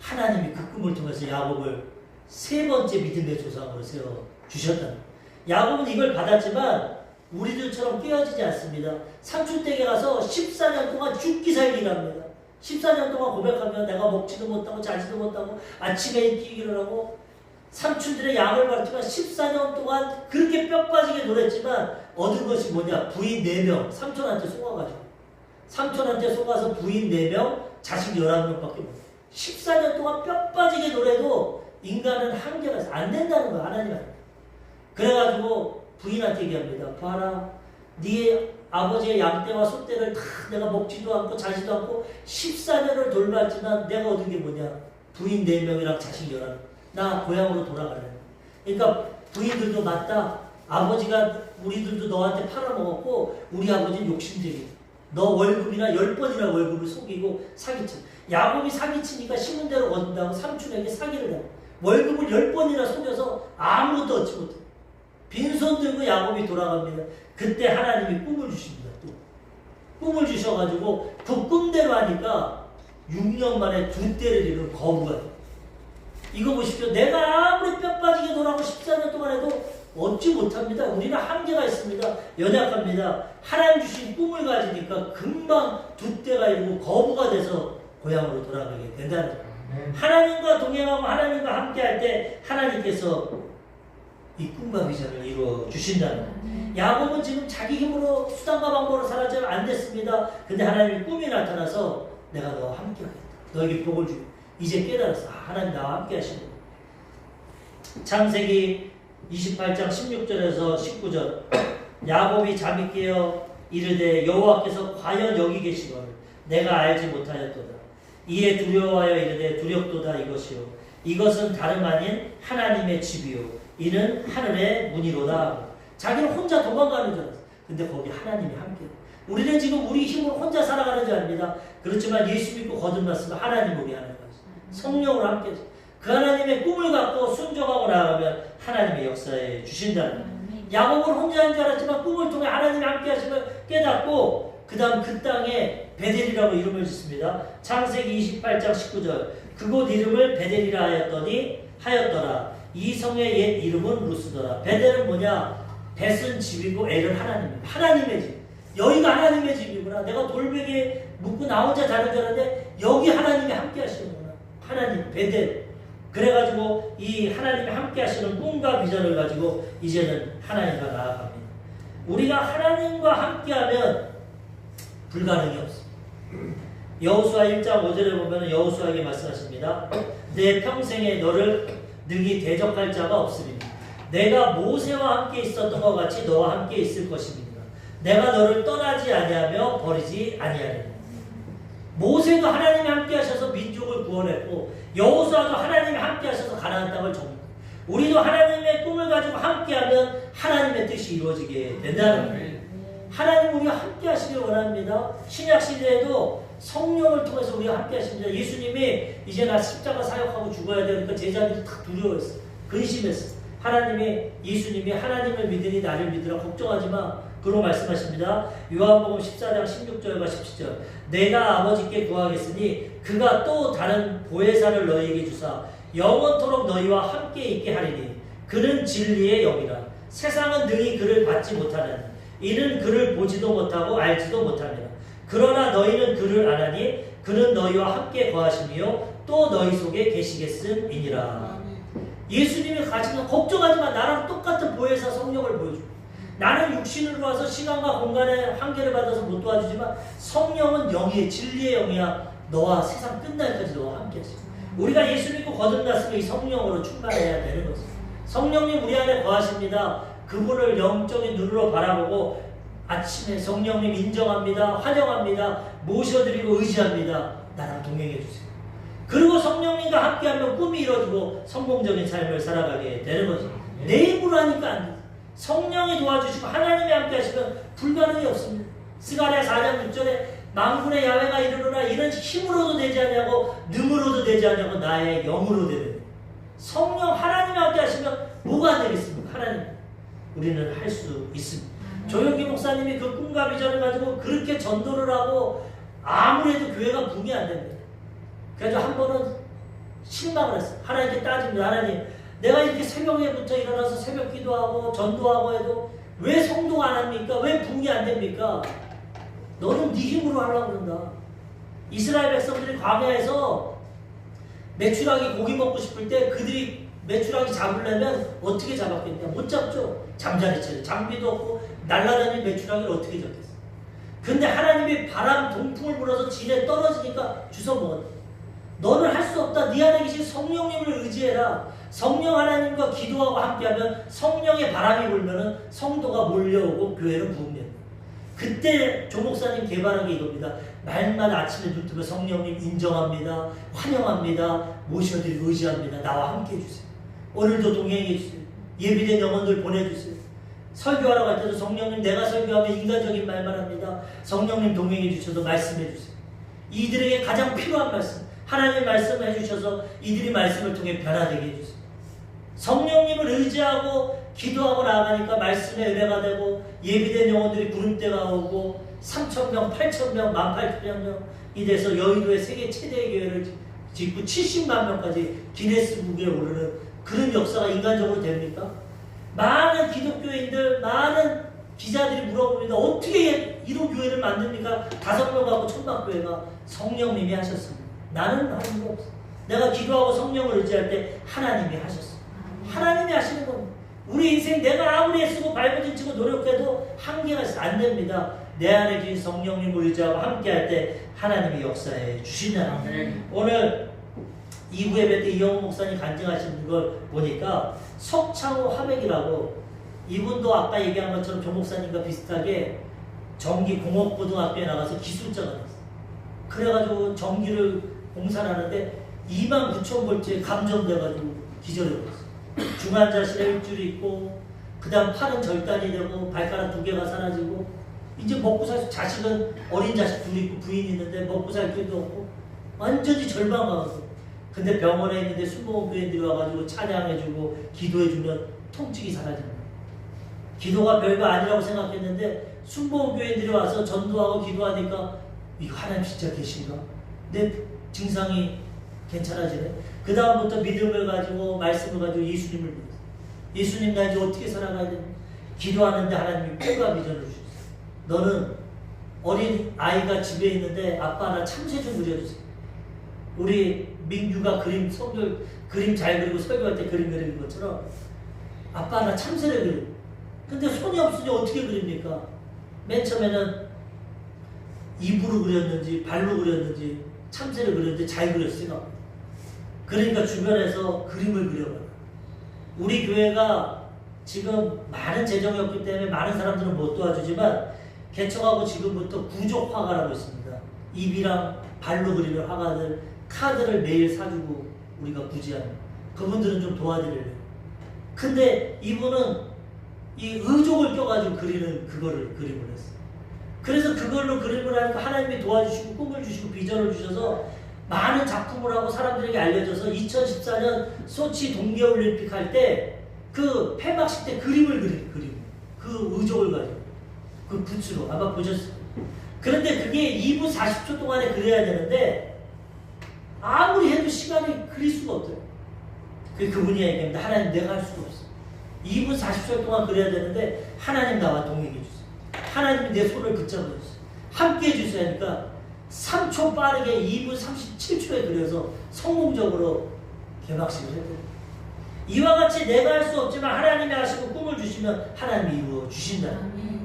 하나님이 그 꿈을 통해서 야곱을 3번째 믿음의 조상으로 세워주셨다는 거예요. 야곱은 이걸 받았지만 우리들처럼 깨어지지 않습니다. 삼촌 댁에 가서 14년 동안 죽기 살기를 합니다. 14년 동안 고백하면 내가 먹지도 못하고 자지도 못하고 아침에 일찍 일어나고 삼촌들의 양을 받지만 14년 동안 그렇게 뼈 빠지게 놀았지만 얻은 것이 뭐냐? 부인 4명 삼촌한테 속아가지고 삼촌한테 속아서 부인 4명 자식 11명밖에 못 14년 동안 뼈 빠지게 놀아도 인간은 한계가 있어. 안 된다는 거야. 하나님은. 그래가지고 부인한테 얘기합니다. 봐라 네 아버지의 양떼와 소떼를 다 내가 먹지도 않고 자지도 않고 14년을 돌봤지만 내가 얻은 게 뭐냐? 부인 4명이랑 자식 11명. 나 고향으로 돌아가래. 그러니까 부인들도 맞다. 아버지가 우리들도 너한테 팔아먹었고 우리 아버지는 욕심쟁이. 너 월급이나 10번이나 월급을 속이고 사기쳐. 야곱이 사기치니까 심은 대로 얻는다고 삼촌에게 사기를 해. 월급을 10번이나 속여서 아무것도 얻지 못해. 빈손 들고 야곱이 돌아갑니다. 그때 하나님이 꿈을 주십니다. 또 꿈을 주셔가지고 그 꿈대로 하니까 6년 만에 2대를 이룬 거부가 돼요. 이거 보십시오. 내가 아무리 뼈 빠지게 돌아가고 14년 동안 해도 얻지 못합니다. 우리는 한계가 있습니다. 연약합니다. 하나님 주신 꿈을 가지니까 금방 2대가 이루고 거부가 돼서 고향으로 돌아가게 된다는 거예요. 하나님과 동행하고 하나님과 함께할 때 하나님께서 이 꿈과 비전을 이루어 주신다는 거예요. 야곱은 지금 자기 힘으로 수단과 방법으로 살아서 안 됐습니다. 근데 하나님의 꿈이 나타나서 내가 너와 함께 하겠다. 너에게 복을 주고 이제 깨달았어. 하나님 나와 함께 하시는 거예요. 창세기 28장 16절에서 19절 야곱이 잠이 깨어 이르되 여호와께서 과연 여기 계시거늘 내가 알지 못하였도다. 이에 두려워하여 이르되 두렵도다 이것이요 이것은 다름 아닌 하나님의 집이요 이는 하늘의 문이로다. 자기는 혼자 도망가는 줄 알았어. 근데 거기 하나님이 함께. 우리는 지금 우리 힘으로 혼자 살아가는 줄 압니다. 그렇지만 예수 믿고 거듭났으면 하나님 우리 하는 거죠. 성령으로 함께 해서 그 하나님의 꿈을 갖고 순종하고 나아가면 하나님의 역사에 주신다는 거예요. 야곱은 혼자 한 줄 알았지만 꿈을 통해 하나님이 함께 하심을 깨닫고 그 다음 그 땅에 베델이라고 이름을 짓습니다. 창세기 28장 19절 그곳 이름을 베델이라 하였더라. 이 성의 옛 이름은 루스더라. 베델은 뭐냐? 벳은 집이고 엘은 하나님의 집. 여기가 하나님의 집이구나. 내가 돌베개에 묻고 나 혼자 자는 줄 알았는데 여기 하나님이 함께 하시는구나. 하나님 베델. 그래가지고 이 하나님이 함께 하시는 꿈과 비전을 가지고 이제는 하나님과 나아갑니다. 우리가 하나님과 함께하면 불가능이 없습니다. 여호수아 1장 5절에 보면 여호수아에게 말씀하십니다. 내 평생에 너를 능히 대적할 자가 없으리니 내가 모세와 함께 있었던 것 같이 너와 함께 있을 것입니다. 내가 너를 떠나지 아니하며 버리지 아니하리니. 모세가 하나님이 함께 하셔서 민족을 구원했고 여호수아도 하나님이 함께 하셔서 가나안 땅을 정복했고 우리도 하나님의 꿈을 가지고 함께하면 하나님의 뜻이 이루어지게 된다는 거예요. 하나님 우리와 함께 하시길 원합니다. 신약 시대에도 성령을 통해서 우리와 함께 하십니다. 예수님이 이제 나 십자가 사역하고 죽어야 되니까 제자들이 다 두려워했어. 근심했어. 예수님이 하나님을 믿으니 나를 믿으라 걱정하지 마. 그러고 말씀하십니다. 요한복음 14장 16절과 17절 내가 아버지께 구하겠으니 그가 또 다른 보혜사를 너희에게 주사 영원토록 너희와 함께 있게 하리니 그는 진리의 영이라. 세상은 능히 그를 받지 못하느니 이는 그를 보지도 못하고 알지도 못합니다. 그러나 너희는 그를 아나니 그는 너희와 함께 거하시며 또 너희 속에 계시겠음이니라. 예수님이 가시면 걱정하지 마. 나랑 똑같은 보혜사 성령을 보여줘. 나는 육신으로 와서 시간과 공간의 한계를 받아서 못 도와주지만 성령은 영이에요. 진리의 영이야. 너와 세상 끝날까지 너와 함께 하시고 우리가 예수 믿고 거듭났으면 이 성령으로 충만해야 되는 거죠. 성령님 우리 안에 거하십니다. 그분을 영적인 눈으로 바라보고 아침에 성령님 인정합니다. 환영합니다. 모셔드리고 의지합니다. 나랑 동행해 주세요. 그리고 성령님과 함께하면 꿈이 이루어지고 성공적인 삶을 살아가게 되는 거죠. 내 힘으로 하니까 안 돼. 성령이 도와주시고 하나님이 함께 하시면 불가능이 없습니다. 스가랴 4장 6절에 만군의 야훼가 이르노라 이런 힘으로도 되지 않냐고 능으로도 되지 않냐고 나의 영으로 되는 성령 하나님이 함께 하시면 뭐가 되겠습니까? 하나님 우리는 할 수 있습니다. 조용기 목사님이 그 꿈과 비전을 가지고 그렇게 전도를 하고 아무래도 교회가 붕이 안 됩니다. 그래서 한 번은 실망을 했어요. 하나님께 따집니다. 하나님 내가 이렇게 새벽에부터 일어나서 새벽 기도하고 전도하고 해도 왜 성도가 안 합니까? 왜 붕이 안 됩니까? 너는 네 힘으로 하려고 그런다. 이스라엘 백성들이 광야에서 메추라기 고기 먹고 싶을 때 그들이 메추라기 잡으려면 어떻게 잡았겠냐? 못 잡죠. 잠자리채를 장비도 없고 날아다니는 메추라기를 어떻게 잡겠어? 근데 하나님이 바람 동풍을 불어서 진에 떨어지니까 주워 먹었다. 너는 할 수 없다. 네 안에 계신 성령님을 의지해라. 성령 하나님과 기도하고 함께하면 성령의 바람이 불면은 성도가 몰려오고 교회는 부흥된다. 그때 조 목사님 개발한 게 이겁니다. 날마다 아침에 눈 뜨면 성령님 인정합니다. 환영합니다. 모셔드리고 의지합니다. 나와 함께 해주세요. 오늘도 동행해 주세요. 예비된 영혼들 보내주세요. 설교하러 갈 때도 성령님 내가 설교하면 인간적인 말만 합니다. 성령님 동행해 주셔서 말씀해 주세요. 이들에게 가장 필요한 말씀 하나님 말씀을 해주셔서 이들이 말씀을 통해 변화되게 해주세요. 성령님을 의지하고 기도하고 나가니까 말씀의 은혜가 되고 예비된 영혼들이 구름대가 오고 3,000명, 8,000명, 18,000명이 돼서 여의도의 세계 최대의 교회를 짓고 70만 명까지 기네스북에 오르는 그런 역사가 인간적으로 됩니까? 많은 기독교인들, 많은 기자들이 물어봅니다. 어떻게 이런 교회를 만듭니까? 5명 갖고 천막교회가 성령님이 하셨습니다. 나는 하는 거 없어. 내가 기도하고 성령을 의지할 때 하나님이 하셨어. 하나님이 하시는 겁니다. 우리 인생 내가 아무리 애쓰고 발버둥치고 노력해도 한계가 안 됩니다. 내 안에 계신 성령님을 의지하고 함께할 때 하나님이 역사해 주시냐. 오늘 2부 예배 때 이영호 목사님 간증하시는 걸 보니까 석창호 화백이라고, 이분도 아까 얘기한 것처럼 조 목사님과 비슷하게 전기공업고등학교에 나가서 기술자가 됐어요. 그래가지고 전기를 공사를 하는데 29,000볼트에 감전돼가지고 기절해버렸어요. 중환자실에 일주일 있고, 그 다음 팔은 절단이 되고 발가락 2개가 사라지고, 이제 먹고 살 자식은 어린 자식 둘 있고 부인 있는데 먹고 살 길도 없고 완전히 절망하고, 근데 병원에 있는데 순복음교인들이 와가지고 찬양해주고 기도해주면 통증이 사라집니다. 기도가 별거 아니라고 생각했는데 순복음교인들이 와서 전도하고 기도하니까 이거 하나님 진짜 계신가? 내 증상이 괜찮아지네. 그 다음부터 믿음을 가지고 말씀을 가지고 예수님을 믿었어요. 예수님 나 이제 어떻게 살아가야 되나? 기도하는데 하나님이 꿈과 비전을 주셨어요. 너는 어린 아이가 집에 있는데 아빠 나 참새 좀 그려주세요. 우리 민규가 그림 잘 그리고 설교할 때 그림 그리는 것처럼 아빠 나 참새를 그려. 근데 손이 없으니 어떻게 그립니까? 맨 처음에는 입으로 그렸는지 발로 그렸는지 참새를 그렸는데 잘 그렸어요. 그러니까 주변에서 그림을 그려봐요. 우리 교회가 지금 많은 재정이 없기 때문에 많은 사람들은 못 도와주지만 개척하고 지금부터 구족화가라고 있습니다. 입이랑 발로 그리는 화가들 카드를 매일 사주고 우리가 구제합니다. 그분들은 좀 도와드리려고. 근데 이분은 이 의족을 껴가지고 그리는 그거를 그림을 했어요. 그래서 그걸로 그림을 하니까 하나님이 도와주시고 꿈을 주시고 비전을 주셔서 많은 작품을 하고 사람들에게 알려져서 2014년 소치 동계올림픽 할 때 그 폐막식 때 그림을 그림 그 의족을 가지고 그 붓으로 아마 보셨어요. 그런데 그게 2분 40초 동안에 그려야 되는데 아무리 해도 시간이 그릴 수가 없어요. 그분이 얘기합니다. 하나님 내가 할 수가 없어. 2분 40초 동안 그려야 되는데 하나님 나와 동행해 주세요. 하나님이 내 손을 붙잡아 주세요. 함께 해주세요 하니까 3초 빠르게 2분 37초에 그려서 성공적으로 개막식을 했대요. 이와 같이 내가 할 수 없지만 하나님이 하시고 꿈을 주시면 하나님이 이루어 주신다.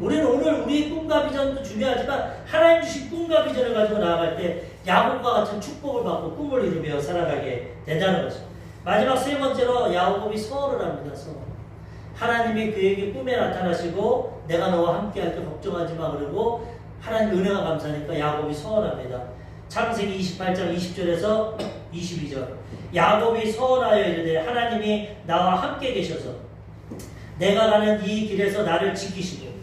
우리는 오늘 우리의 꿈과 비전도 중요하지만 하나님 주신 꿈과 비전을 가지고 나아갈 때 야곱과 같은 축복을 받고 꿈을 이루며 살아가게 된다는 것입니다. 마지막 세 번째로 야곱이 서원을 합니다. 서원. 하나님이 그에게 꿈에 나타나시고 내가 너와 함께 할 때 걱정하지 마 그러고 하나님 은혜가 감사하니까 야곱이 서원합니다. 창세기 28장 20절에서 22절. 야곱이 서원하여 이르되 하나님이 나와 함께 계셔서 내가 가는 이 길에서 나를 지키시고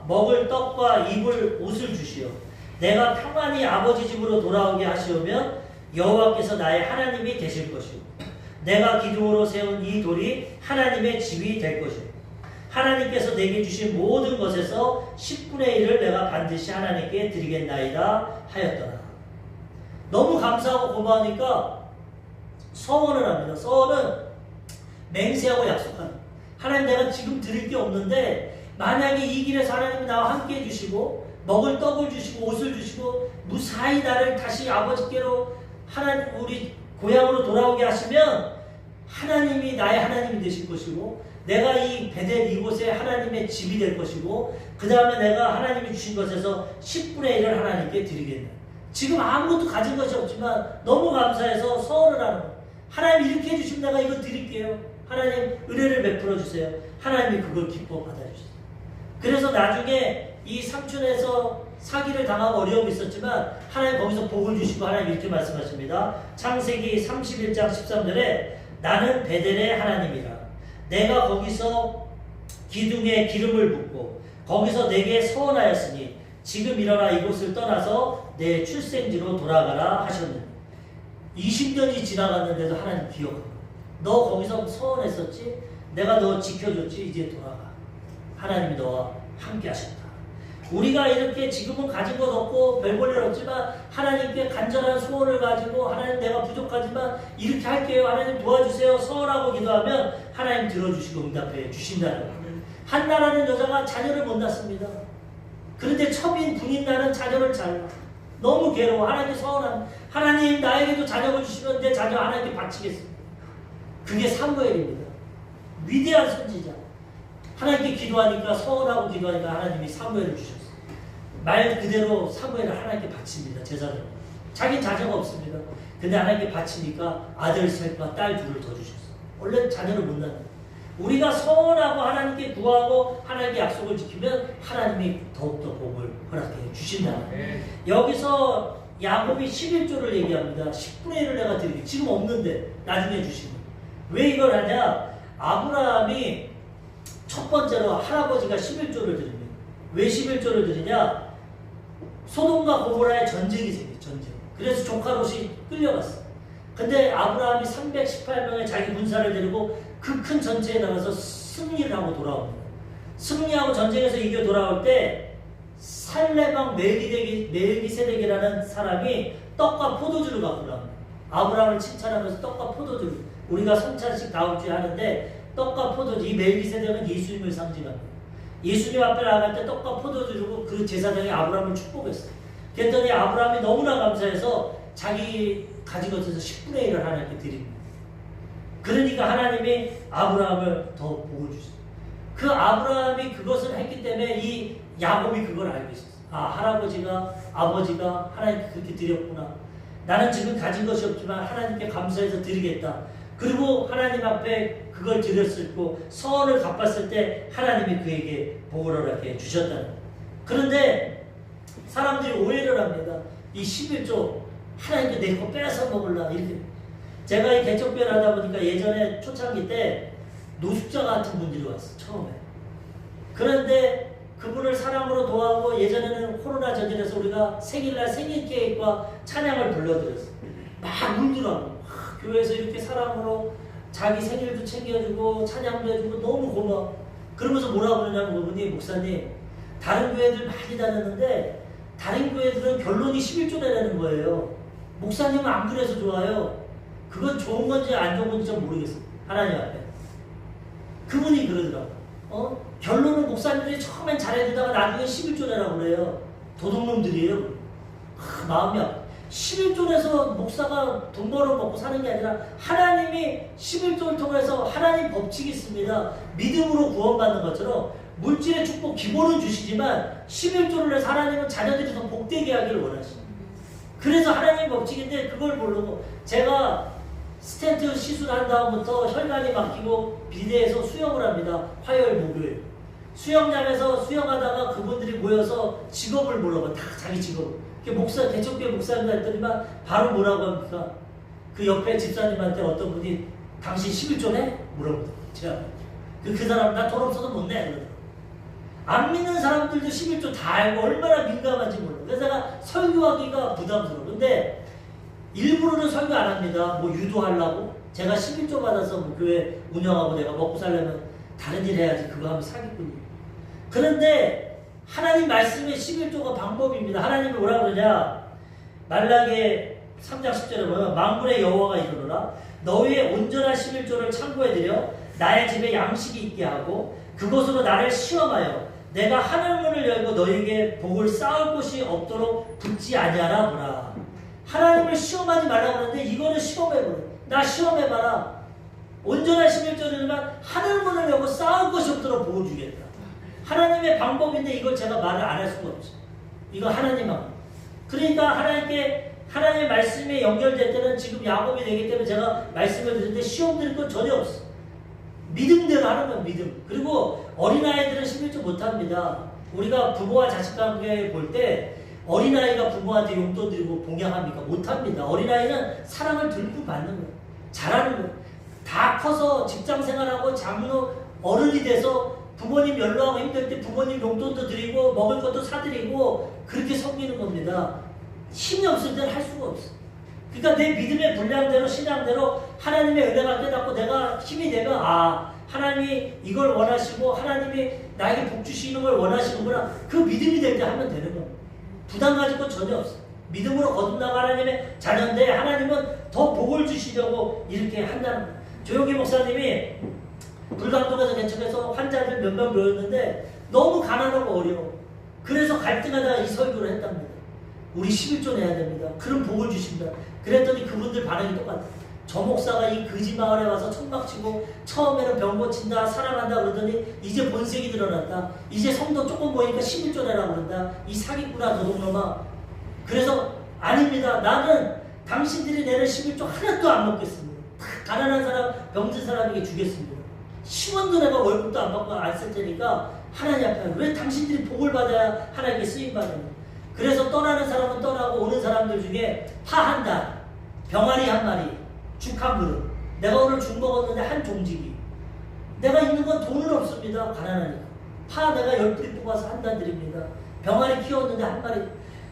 먹을 떡과 입을 옷을 주시오. 내가 평안히 아버지 집으로 돌아오게 하시오면 여호와께서 나의 하나님이 되실 것이오. 내가 기둥으로 세운 이 돌이 하나님의 집이 될 것이오. 하나님께서 내게 주신 모든 것에서 10분의 1을 내가 반드시 하나님께 드리겠나이다 하였더라. 너무 감사하고 고마우니까 서원을 합니다. 서원은 맹세하고 약속하는. 하나님 내가 지금 드릴 게 없는데 만약에 이 길에서 하나님이 나와 함께 해주시고 먹을 떡을 주시고 옷을 주시고 무사히 나를 다시 아버지께로 하나님 우리 고향으로 돌아오게 하시면 하나님이 나의 하나님이 되실 것이고 내가 이 베델 이곳에 하나님의 집이 될 것이고 그 다음에 내가 하나님이 주신 것에서 10분의 1을 하나님께 드리겠네. 지금 아무것도 가진 것이 없지만 너무 감사해서 서원을 하는 거예요. 하나님 이렇게 해주시면 내가 이거 드릴게요. 하나님 은혜를 베풀어 주세요. 하나님이 그걸 기뻐 받아주세요. 그래서 나중에 이 삼촌에서 사기를 당하고 어려움이 있었지만 하나님 거기서 복을 주시고 하나님 이렇게 말씀하십니다. 창세기 31장 13절에 나는 베델의 하나님이라. 내가 거기서 기둥에 기름을 붓고 거기서 내게 서원하였으니 지금 일어나 이곳을 떠나서 내 출생지로 돌아가라 하셨느니 20년이 지나갔는데도 하나님 기억합니다. 너 거기서 서원했었지? 내가 너 지켜줬지. 이제 돌아가. 하나님이 너와 함께 하셨다. 우리가 이렇게 지금은 가진 것 없고 별 볼 일 없지만 하나님께 간절한 소원을 가지고 하나님 내가 부족하지만 이렇게 할게요. 하나님 도와주세요. 서원하고 기도하면 하나님 들어주시고 응답해 주신다는 거예요. 한나라는 여자가 자녀를 못 낳습니다. 그런데 첩인 분인 나는 자녀를 잘 낳아. 너무 괴로워. 하나님 서원합니다. 하나님 나에게도 자녀를 주시면 내 자녀 하나님께 바치겠습니다. 그게 사무엘입니다. 위대한 선지자. 하나님께 기도하니까 서원하고 기도하니까 하나님이 사무엘을 주셨어요. 말 그대로 사무엘을 하나님께 바칩니다. 제사를. 자기 자녀가 없습니다. 근데 하나님께 바치니까 아들 셋과 딸 둘을 더 주셨어요. 원래 자녀를 못 낳는. 우리가 서원하고 하나님께 구하고 하나님께 약속을 지키면 하나님이 더욱더 복을 허락해 주신다. 여기서 야곱이 11조를 얘기합니다. 10분의 1을 내가 드리기. 지금 없는데 나중에 주시는. 왜 이걸 하냐? 아브라함이 첫 번째로 할아버지가 11조를 드립니다. 왜 11조를 드리냐? 소돔과 고모라의 전쟁이 생겨. 전쟁. 그래서 조카 롯이 끌려갔어. 근데 아브라함이 318명의 자기 군사를 데리고 그 큰 전쟁에 나가서 승리를 하고 돌아옵니다. 승리하고 전쟁에서 이겨 돌아올 때 살레방 멜기세덱이라는 사람이 떡과 포도주를 갖고 나옵니다. 아브라함을 칭찬하면서 떡과 포도주, 우리가 성찬식 다음 주에 하는데 떡과 포도주, 이 멜기세덱은 예수님을 상징합니다. 예수님 앞에 나갈 때 떡과 포도주 주고 그 제사장이 아브라함을 축복했어요. 그랬더니 아브라함이 너무나 감사해서 자기 가진 것에서 10분의 1을 하나님께 드립니다. 그러니까 하나님이 아브라함을 더 복을 주셨어요. 그 아브라함이 그것을 했기 때문에 이 야곱이 그걸 알고 있었어요. 아, 할아버지가, 아버지가 하나님께 그렇게 드렸구나. 나는 지금 가진 것이 없지만 하나님께 감사해서 드리겠다. 그리고 하나님 앞에 그걸 드렸을 때 서원을 갚았을 때 하나님이 그에게 복을 허락해 주셨다는 거예요. 그런데 사람들이 오해를 합니다. 이 11조 하나님께 내 거 빼앗아 먹을라 이렇게. 제가 이 개척교회를 하다 보니까 예전에 초창기 때 노숙자 같은 분들이 왔어요. 처음에. 그런데 그분을 사랑으로 도와고 예전에는 코로나 전진해서 우리가 생일날 생일 케이크와 찬양을 불러드렸어요. 막 울더라고요. 교회에서 이렇게 사랑으로 자기 생일도 챙겨주고 찬양도 해주고 너무 고마워. 그러면서 뭐라고 그러냐면 그분이 목사님 다른 교회들 많이 다녔는데 다른 교회들은 결론이 11조 내라는 거예요. 목사님은 안 그래서 좋아요. 그건 좋은 건지 안 좋은 건지 좀 모르겠어요. 하나님 앞에. 그분이 그러더라고요. 결론은 목사님들이 처음엔 잘해주다가 나중에 11조 내라고 그래요. 도둑놈들이에요. 마음이 아파. 11조 내서 목사가 돈 벌어 먹고 사는 게 아니라 하나님이 11조를 통해서 하나님 법칙이 있습니다. 믿음으로 구원받는 것처럼 물질의 축복 기본은 주시지만 11조를 내서 하나님은 자녀들이 더 복되게 하기를 원하십니다. 그래서 하나님의 법칙인데 그걸 모르고 제가 스텐트 시술한 다음부터 혈관이 막히고 비대에서 수영을 합니다. 화요일 목요일. 수영장에서 수영하다가 그분들이 모여서 직업을 물어봐. 다 자기 직업. 목사, 개척교회 목사님들 했더니만 바로 뭐라고 합니까? 그 옆에 집사님한테 어떤 분이 당신 11조 내? 물어보더라고요. 제가 그 사람 나 돈 없어서 못 내. 그러더라고요. 안 믿는 사람들도 11조 다 알고 얼마나 민감한지 몰라요. 그래서 제가 설교하기가 부담스러워. 근데 일부러는 설교 안 합니다. 뭐 유도하려고. 제가 11조 받아서 뭐 교회 운영하고 내가 먹고 살려면 다른 일 해야지. 그거 하면 사기꾼이에요. 그런데 하나님 말씀의 11조가 방법입니다. 하나님이 뭐라고 그러냐. 말라기의 3장 10절에 보면 만군의 여호와가 이르노라 너희의 온전한 11조를 창고에 들여 나의 집에 양식이 있게 하고 그곳으로 나를 시험하여 내가 하늘문을 열고 너희에게 복을 쌓을 곳이 없도록 붙지 아니하라 보라. 하나님을 시험하지 말라고 하는데 이거는 시험해보라. 나 시험해봐라. 온전한 11조는 하늘문을 열고 쌓을 곳이 없도록 복을 주겠다. 하나님의 방법인데 이걸 제가 말을 안 할 수가 없어요. 이거 하나님하고. 그러니까 하나님의 말씀에 연결될 때는 지금 야곱이 되기 때문에 제가 말씀을 드리는데 시험 드릴 건 전혀 없어. 믿음대로 하는 건 믿음. 그리고 어린아이들은 11조 못합니다. 우리가 부모와 자식 관계 볼 때 어린아이가 부모한테 용돈 드리고 봉양합니까? 못합니다. 어린아이는 사랑을 듬뿍 받는 거예요. 잘하는 거예요. 다 커서 직장생활하고 장로 어른이 돼서 부모님 연로하고 힘들 때 부모님 용돈도 드리고 먹을 것도 사드리고 그렇게 섬기는 겁니다. 힘이 없을 때는 할 수가 없어. 그러니까 내 믿음의 분량대로 신앙대로 하나님의 은혜가 깨닫고 내가 힘이 되면 하나님이 이걸 원하시고 하나님이 나에게 복 주시는 걸 원하시는구나. 그 믿음이 될 때 하면 되는 겁니다. 부담 가질 건 전혀 없어요. 믿음으로 거듭나고 하나님의 자녀인데 하나님은 더 복을 주시려고 이렇게 한다는 거예요. 조용기 목사님이 불감동에서 개척해서 환자들 몇 명 모였는데 너무 가난하고 어려워. 그래서 갈등하다가 이 설교를 했답니다. 우리 11조 내야 됩니다. 그런 복을 주십니다. 그랬더니 그분들 반응이 똑같아요. 저 목사가 이 거지 마을에 와서 천막치고 처음에는 병 고친다 사랑한다 그러더니 이제 본색이 드러났다. 이제 성도 조금 모이니까 11조 내라고 그런다. 이 사기꾼아 도둑놈아. 그래서 아닙니다. 나는 당신들이 내는 11조 하나도 안 먹겠습니다. 가난한 사람 병든 사람에게 주겠습니다. 10원도 내가 월급도 안 받고 안 쓸 테니까 하나님 앞에 왜 당신들이 복을 받아야 하나님께 쓰임받는. 그래서 떠나는 사람은 떠나고 오는 사람들 중에 파 한 단, 병아리 한 마리, 죽 한 그릇. 내가 오늘 죽 먹었는데 한 종지기. 내가 있는 건 돈은 없습니다. 가난하니까. 파 내가 10뿌리 뽑아서 한 단 드립니다. 병아리 키웠는데 한 마리.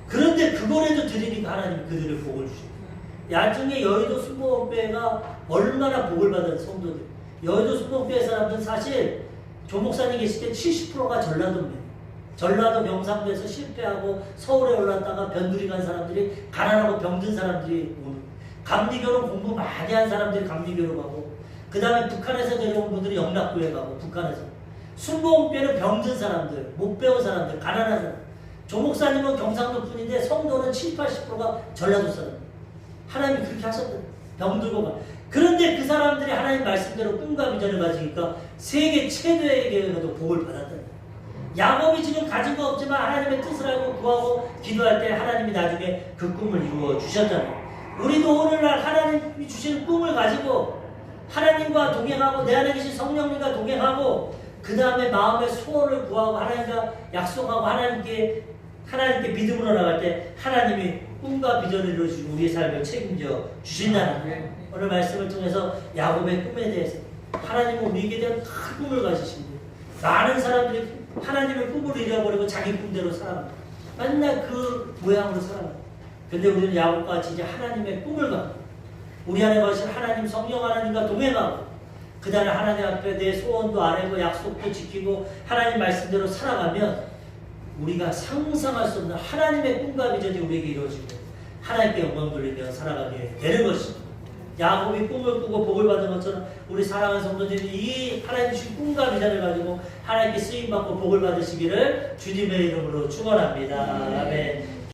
그런데 그거라도 드리니까 하나님 그들을 복을 주십니다. 야중에 여의도 순복음교회가 얼마나 복을 받은 성도들. 여의도 순복음교회 사람들은 사실 조 목사님 계실 때 70%가 전라도입니다. 전라도 경상도에서 실패하고 서울에 올랐다가 변두리 간 사람들이 가난하고 병든 사람들이 오는. 감리교는 공부 많이 한 사람들이 감리교로 가고 그 다음에 북한에서 내려온 분들이 영락교회 가고 북한에서. 순복음교회는 병든 사람들, 못 배운 사람들, 가난한 사람. 조 목사님은 경상도 분인데 성도는 70, 80%가 전라도 사람. 하나님이 그렇게 하셨거든요. 병들고 가. 그런데 그 사람들이 하나님 말씀대로 꿈과 비전을 가지니까 세계 최대의 교회도 복을 받았다. 야곱이 지금 가진 거 없지만 하나님의 뜻을 알고 구하고 기도할 때 하나님이 나중에 그 꿈을 이루어 주셨잖아요. 우리도 오늘날 하나님이 주시는 꿈을 가지고 하나님과 동행하고 내 안에 계신 성령님과 동행하고 그 다음에 마음의 소원을 구하고 하나님과 약속하고 하나님께 믿음으로 나갈 때 하나님이 꿈과 비전을 이루어주시고 우리의 삶을 책임져 주신다는 거예요. 오늘 말씀을 통해서 야곱의 꿈에 대해서 하나님은 우리에게 대한 큰 꿈을 가지십니다. 많은 사람들이 하나님의 꿈을 잃어버리고 자기 꿈대로 살아갑니다. 맨날 그 모양으로 살아갑니다. 근데 우리는 야곱과 같이 이제 하나님의 꿈을 가고 우리 안에 거하신 하나님 성령 하나님과 동행하고 그 다음에 하나님 앞에 내 소원도 아뢰고 약속도 지키고 하나님 말씀대로 살아가면 우리가 상상할 수 없는 하나님의 꿈과 비전이 우리에게 이루어지고 하나님께 영광 돌리며 살아가게 되는 것입니다. 야곱이 꿈을 꾸고 복을 받은 것처럼 우리 사랑하는 성도들이 이 하나님 주신 꿈과 비전을 가지고 하나님께 쓰임받고 복을 받으시기를 주님의 이름으로 축원합니다. 아멘.